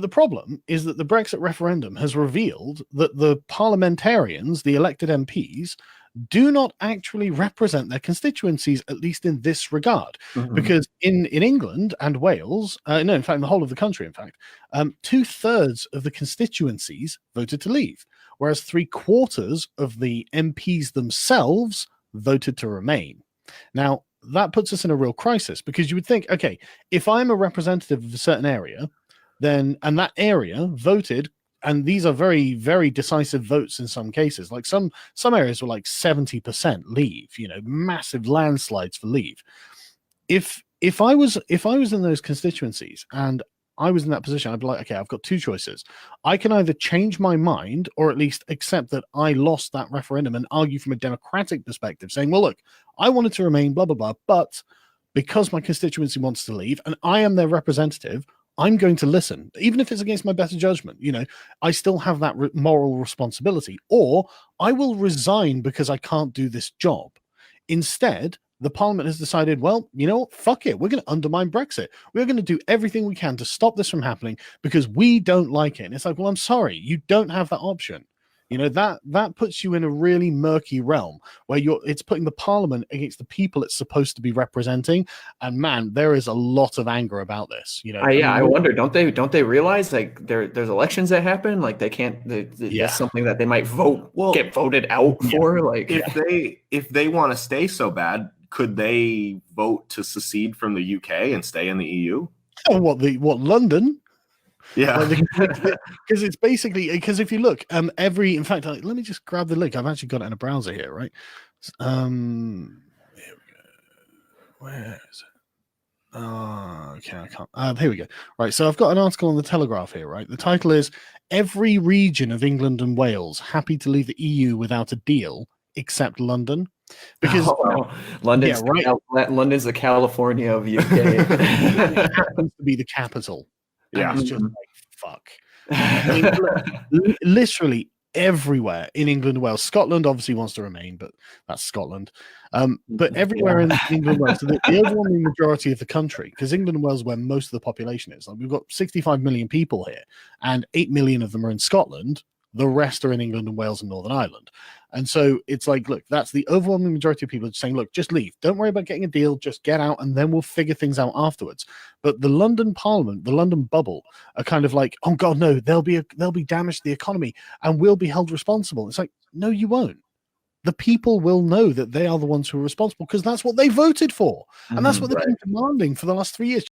The problem is that the Brexit referendum has revealed that the parliamentarians, the elected MPs, do not actually represent their constituencies, at least in this regard. Because in England and Wales, no, in fact, in the whole of the country, in fact, 2/3 of the constituencies voted to leave, whereas 3/4 of the MPs themselves voted to remain. Now, that puts us in a real crisis, because you would think, okay, if I'm a representative of a certain area, then, and that area voted, and these are very, very decisive votes in some cases, like some areas were like 70% leave, massive landslides for leave. If I was in those constituencies and I was in that position, I'd be like, okay, I've got two choices. I can either change my mind, or at least accept that I lost that referendum and argue from a democratic perspective, saying, well, look, I wanted to remain, blah, blah, blah, but because my constituency wants to leave and I am their representative, I'm going to listen, even if it's against my better judgment. I still have that moral responsibility. Or I will resign because I can't do this job. Instead, the parliament has decided, well, you know what? Fuck it. We're going to undermine Brexit. We're going to do everything we can to stop this from happening because we don't like it. And it's like, well, I'm sorry, you don't have that option. That puts you in a really murky realm where it's putting the parliament against the people it's supposed to be representing. And man, there is a lot of anger about this. I wonder, don't they realize like there's elections that happen, like they can't. That's something that they might get voted out for. Like if they want to stay so bad, could they vote to secede from the UK and stay in the EU? Oh, what London? Yeah, because it's basically, because if you look, in fact, let me just grab the link. I've actually got it in a browser here, right? Here we go. Where is it? Okay, I can't. Here we go. Right, so I've got an article on the Telegraph here, right? The title is "Every Region of England and Wales Happy to Leave the EU Without a Deal, Except London." Because London's the California of UK. It happens to be the capital. Yeah, it's just like, fuck. Literally everywhere in England and Wales. Scotland obviously wants to remain, but that's Scotland. But everywhere in England and Wales, so the overwhelming majority of the country, because England and Wales is where most of the population is. Like, we've got 65 million people here, and 8 million of them are in Scotland. The rest are in England and Wales and Northern Ireland. And so it's like, look, that's the overwhelming majority of people saying, look, just leave. Don't worry about getting a deal. Just get out, and then we'll figure things out afterwards. But the London Parliament, the London bubble, are kind of like, oh God, no, there'll be damage to the economy, and we'll be held responsible. It's like, no, you won't. The people will know that they are the ones who are responsible because that's what they voted for, and that's what they've been demanding for the last 3 years.